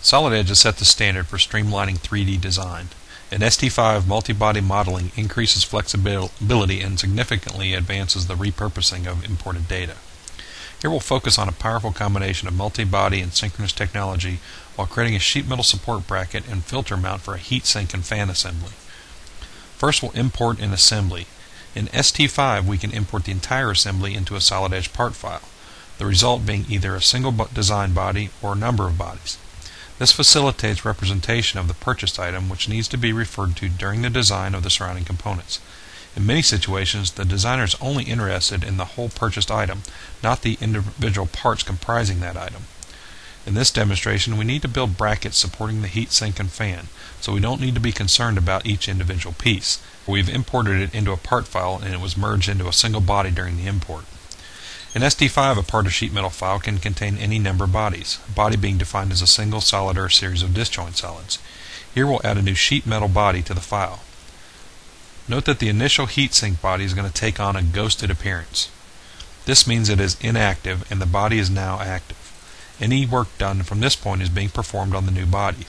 Solid Edge has set the standard for streamlining 3D design, and ST5 multibody modeling increases flexibility and significantly advances the repurposing of imported data. Here we'll focus on a powerful combination of multibody and synchronous technology while creating a sheet metal support bracket and filter mount for a heatsink and fan assembly. First, we'll import an assembly. In ST5, we can import the entire assembly into a Solid Edge part file, the result being either a single design body or a number of bodies. This facilitates representation of the purchased item, which needs to be referred to during the design of the surrounding components. In many situations, the designer is only interested in the whole purchased item, not the individual parts comprising that item. In this demonstration, we need to build brackets supporting the heatsink and fan, so we don't need to be concerned about each individual piece. We've imported it into a part file and it was merged into a single body during the import. In ST5, a part of sheet metal file can contain any number of bodies, a body being defined as a single solid or a series of disjoint solids. Here we'll add a new sheet metal body to the file. Note that the initial heatsink body is going to take on a ghosted appearance. This means it is inactive and the body is now active. Any work done from this point is being performed on the new body.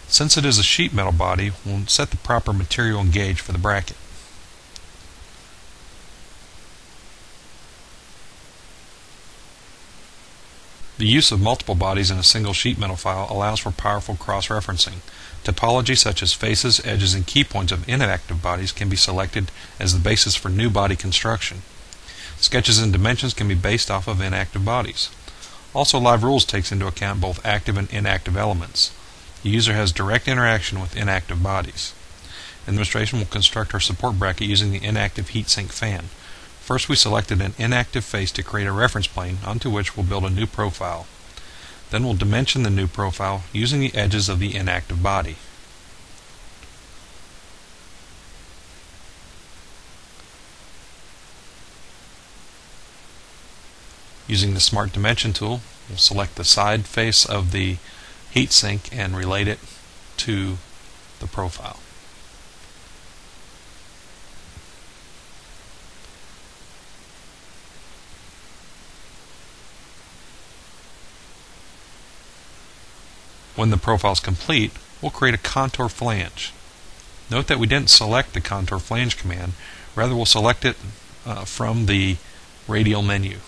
Since it is a sheet metal body, we'll set the proper material and gauge for the bracket. The use of multiple bodies in a single sheet metal file allows for powerful cross-referencing. Topology such as faces, edges, and key points of inactive bodies can be selected as the basis for new body construction. Sketches and dimensions can be based off of inactive bodies. Also, Live Rules takes into account both active and inactive elements. The user has direct interaction with inactive bodies. In the demonstration, we'll construct our support bracket using the inactive heatsink fan. First, we selected an inactive face to create a reference plane onto which we'll build a new profile. Then we'll dimension the new profile using the edges of the inactive body. Using the Smart Dimension tool, we'll select the side face of the heatsink and relate it to the profile. When the profile is complete, we'll create a contour flange. Note that we didn't select the contour flange command, rather we'll select it from the radial menu.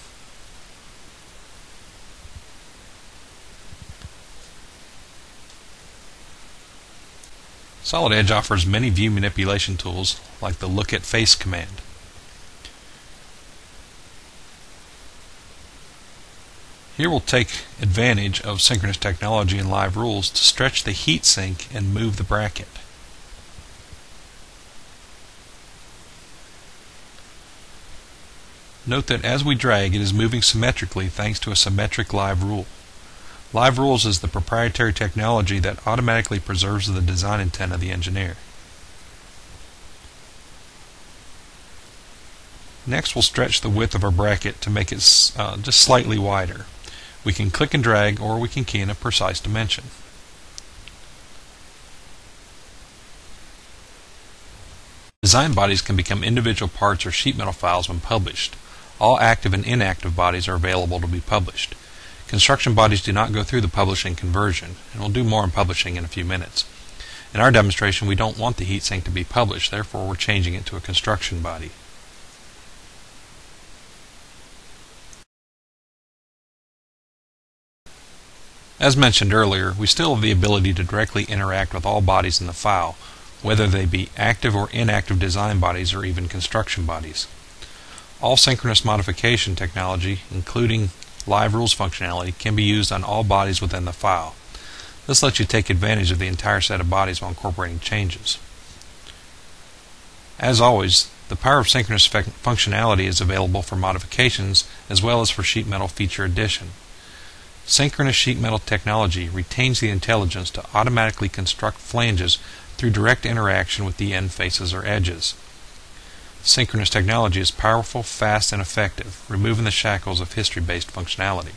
Solid Edge offers many view manipulation tools like the Look at Face command. Here we'll take advantage of synchronous technology and Live Rules to stretch the heatsink and move the bracket. Note that as we drag, it is moving symmetrically thanks to a symmetric Live Rule. Live Rules is the proprietary technology that automatically preserves the design intent of the engineer. Next, we'll stretch the width of our bracket to make it just slightly wider. We can click and drag, or we can key in a precise dimension. Design bodies can become individual parts or sheet metal files when published. All active and inactive bodies are available to be published. Construction bodies do not go through the publishing conversion, and we'll do more on publishing in a few minutes. In our demonstration, we don't want the heatsink to be published, therefore we're changing it to a construction body. As mentioned earlier, we still have the ability to directly interact with all bodies in the file, whether they be active or inactive design bodies or even construction bodies. All synchronous modification technology, including Live Rules functionality, can be used on all bodies within the file. This lets you take advantage of the entire set of bodies while incorporating changes. As always, the power of synchronous functionality is available for modifications as well as for sheet metal feature addition. Synchronous sheet metal technology retains the intelligence to automatically construct flanges through direct interaction with the end faces or edges. Synchronous technology is powerful, fast, and effective, removing the shackles of history-based functionality.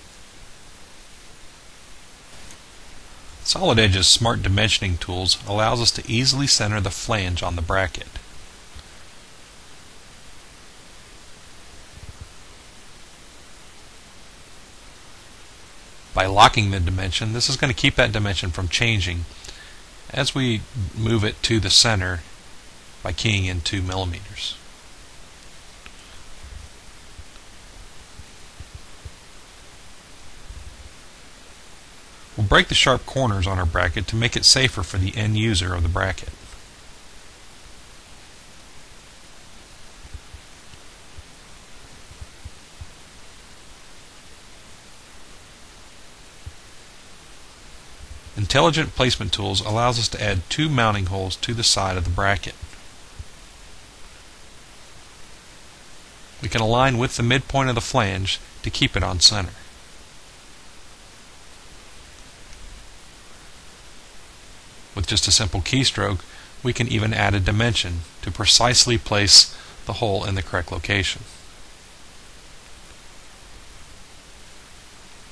Solid Edge's Smart Dimensioning tools allows us to easily center the flange on the bracket. By by locking the dimension, this is going to keep that dimension from changing as we move it to the center by keying in 2 millimeters. We'll break the sharp corners on our bracket to make it safer for the end user of the bracket. Intelligent Placement Tools allows us to add 2 mounting holes to the side of the bracket. We can align with the midpoint of the flange to keep it on center. With just a simple keystroke, we can even add a dimension to precisely place the hole in the correct location.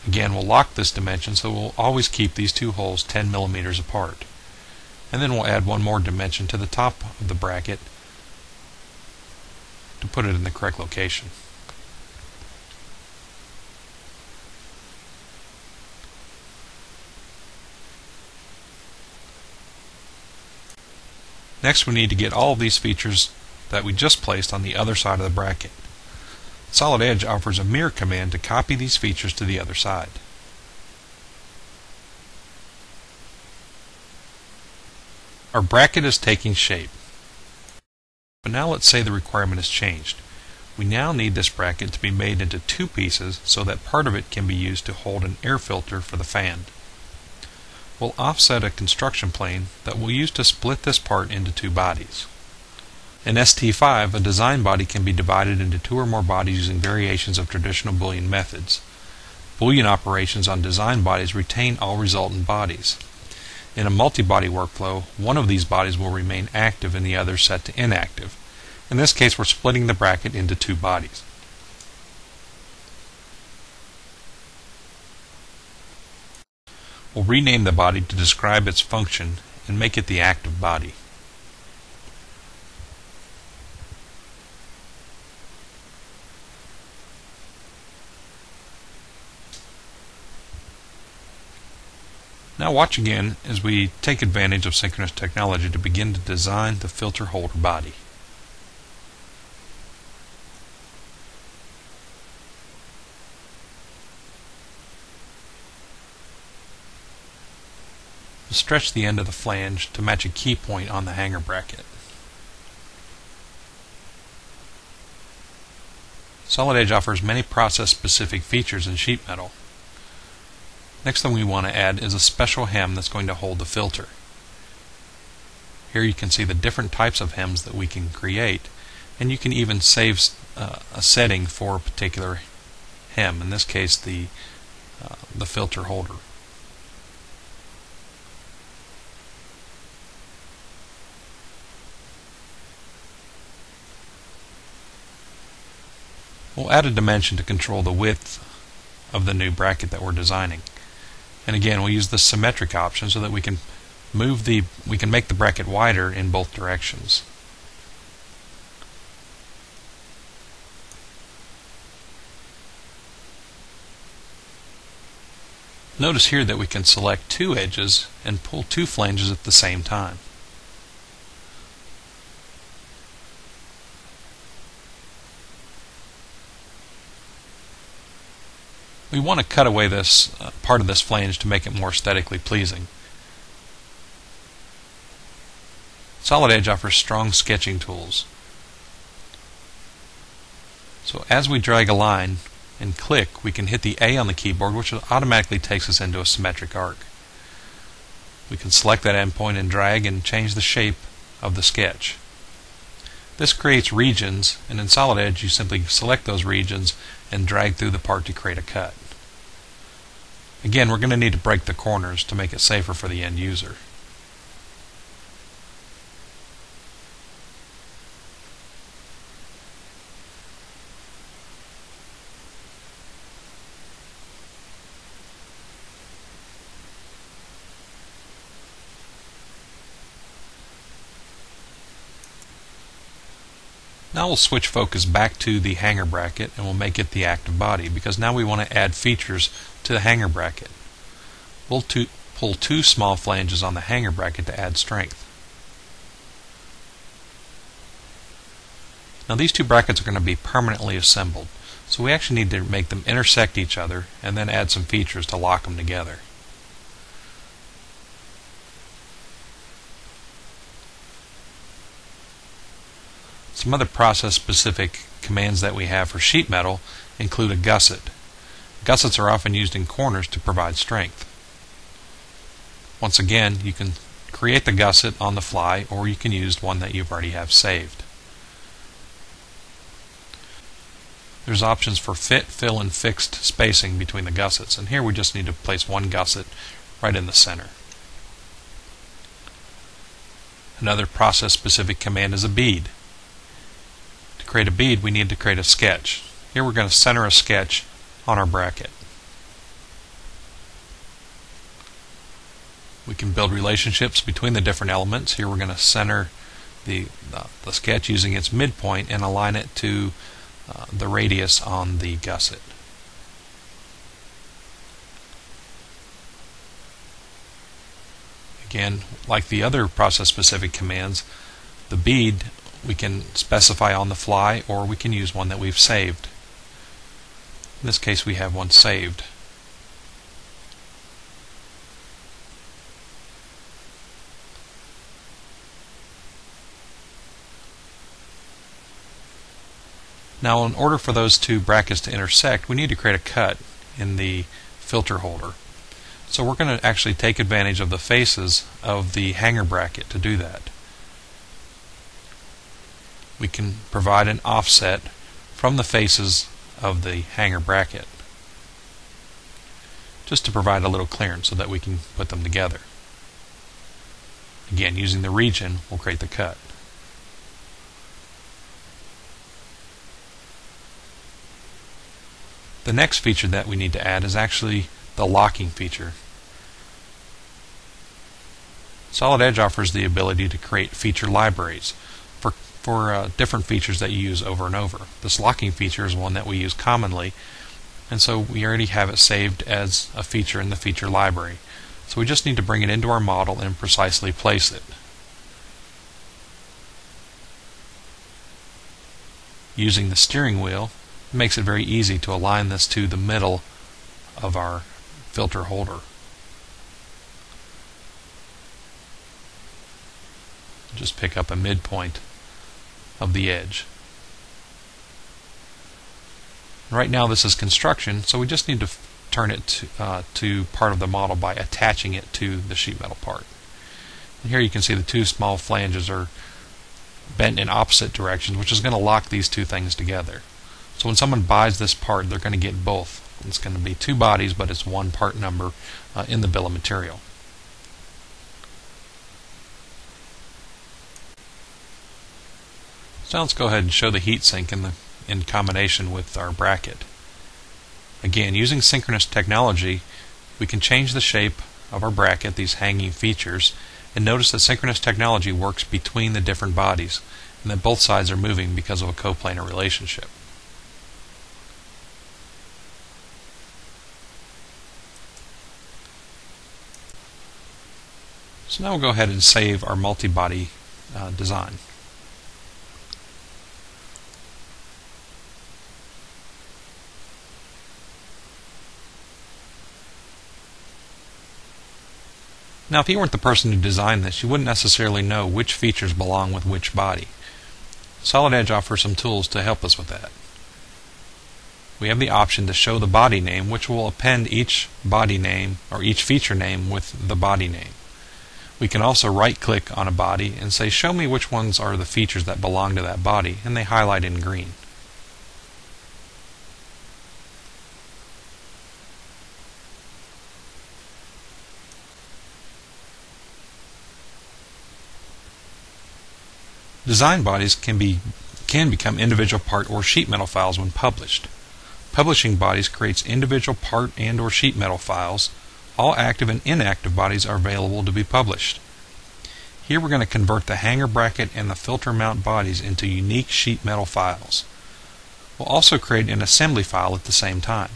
Again, we'll lock this dimension so we'll always keep these 2 holes 10 millimeters apart. And then we'll add one more dimension to the top of the bracket to put it in the correct location. Next, we need to get all of these features that we just placed on the other side of the bracket. Solid Edge offers a mirror command to copy these features to the other side. Our bracket is taking shape. But now let's say the requirement has changed. We now need this bracket to be made into 2 pieces so that part of it can be used to hold an air filter for the fan. We'll offset a construction plane that we'll use to split this part into 2 bodies. In ST5, a design body can be divided into 2 or more bodies using variations of traditional Boolean methods. Boolean operations on design bodies retain all resultant bodies. In a multi-body workflow, one of these bodies will remain active and the other set to inactive. In this case, we're splitting the bracket into 2 bodies. We'll rename the body to describe its function and make it the active body. Now watch again as we take advantage of synchronous technology to begin to design the filter holder body. We'll stretch the end of the flange to match a key point on the hanger bracket. Solid Edge offers many process-specific features in sheet metal. Next thing we want to add is a special hem that's going to hold the filter. Here you can see the different types of hems that we can create, and you can even save a setting for a particular hem, in this case the filter holder. We'll add a dimension to control the width of the new bracket that we're designing. And again, we'll use the symmetric option so that we can make the bracket wider in both directions. Notice here that we can select 2 edges and pull 2 flanges at the same time. We want to cut away this part of this flange to make it more aesthetically pleasing. Solid Edge offers strong sketching tools. So as we drag a line and click, we can hit the A on the keyboard, which automatically takes us into a symmetric arc. We can select that endpoint and drag and change the shape of the sketch. This creates regions, and in Solid Edge you simply select those regions and drag through the part to create a cut. Again, we're going to need to break the corners to make it safer for the end user. Now we'll switch focus back to the hanger bracket and we'll make it the active body, because now we want to add features to the hanger bracket. pull two small flanges on the hanger bracket to add strength. Now these two brackets are going to be permanently assembled, so we actually need to make them intersect each other and then add some features to lock them together. Some other process-specific commands that we have for sheet metal include a gusset. Gussets are often used in corners to provide strength. Once again, you can create the gusset on the fly, or you can use one that you already have saved. There's options for fit, fill, and fixed spacing between the gussets, and here we just need to place one gusset right in the center. Another process-specific command is a bead. To create a bead, we need to create a sketch. Here we're going to center a sketch on our bracket. We can build relationships between the different elements. Here we're going to center the sketch using its midpoint and align it to the radius on the gusset. Again, like the other process-specific commands, the bead we can specify on the fly, or we can use one that we've saved. In this case, we have one saved. Now, in order for those two brackets to intersect, we need to create a cut in the filter holder. So we're going to actually take advantage of the faces of the hanger bracket to do that. We can provide an offset from the faces of the hanger bracket, just to provide a little clearance so that we can put them together. Again, using the region, we'll create the cut. The next feature that we need to add is actually the locking feature. Solid Edge offers the ability to create feature libraries for different features that you use over and over. This locking feature is one that we use commonly, and so we already have it saved as a feature in the feature library. So we just need to bring it into our model and precisely place it. Using the steering wheel, it makes it very easy to align this to the middle of our filter holder. Just pick up a midpoint of the edge. Right now this is construction, so we just need to turn it to part of the model by attaching it to the sheet metal part. And here you can see the two small flanges are bent in opposite directions, which is going to lock these two things together. So when someone buys this part, they're going to get both. It's going to be two bodies, but it's one part number in the bill of material. So now let's go ahead and show the heat sink in combination with our bracket. Again, using synchronous technology, we can change the shape of our bracket, these hanging features, and notice that synchronous technology works between the different bodies, and that both sides are moving because of a coplanar relationship. So now we'll go ahead and save our multi-body design. Now, if you weren't the person who designed this, you wouldn't necessarily know which features belong with which body. Solid Edge offers some tools to help us with that. We have the option to show the body name, which will append each body name or each feature name with the body name. We can also right-click on a body and say, show me which ones are the features that belong to that body, and they highlight in green. Design bodies can become individual part or sheet metal files when published. Publishing bodies creates individual part and or sheet metal files. All active and inactive bodies are available to be published. Here we're going to convert the hanger bracket and the filter mount bodies into unique sheet metal files. We'll also create an assembly file at the same time.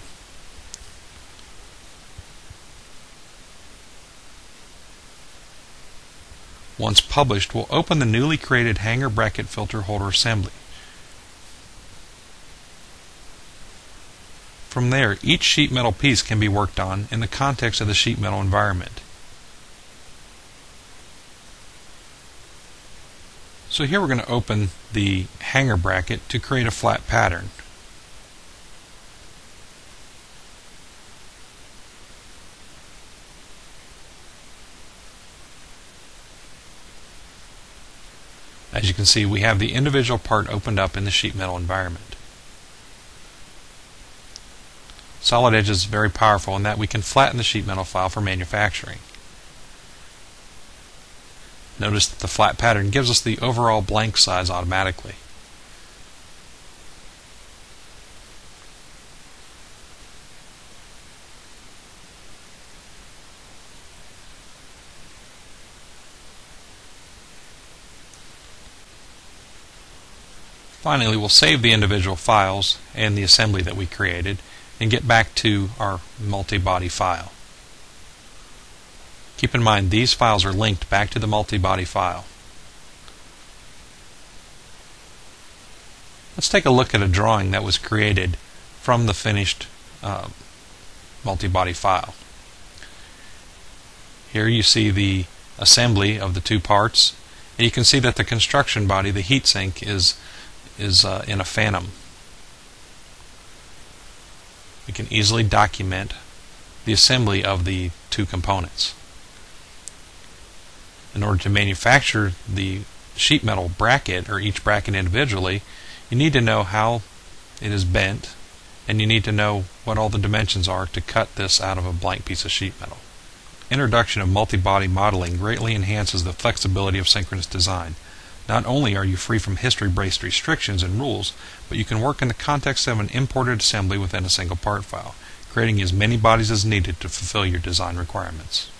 Once published, we'll open the newly created hanger bracket filter holder assembly. From there, each sheet metal piece can be worked on in the context of the sheet metal environment. So here we're going to open the hanger bracket to create a flat pattern. As you can see, we have the individual part opened up in the sheet metal environment. Solid Edge is very powerful in that we can flatten the sheet metal file for manufacturing. Notice that the flat pattern gives us the overall blank size automatically. Finally, we'll save the individual files and the assembly that we created and get back to our multi-body file. Keep in mind these files are linked back to the multi-body file. Let's take a look at a drawing that was created from the finished multi-body file. Here you see the assembly of the two parts, and you can see that the construction body, the heatsink, is in a phantom. We can easily document the assembly of the two components. In order to manufacture the sheet metal bracket, or each bracket individually, you need to know how it is bent, and you need to know what all the dimensions are to cut this out of a blank piece of sheet metal. Introduction of multi-body modeling greatly enhances the flexibility of synchronous design. Not only are you free from history-based restrictions and rules, but you can work in the context of an imported assembly within a single part file, creating as many bodies as needed to fulfill your design requirements.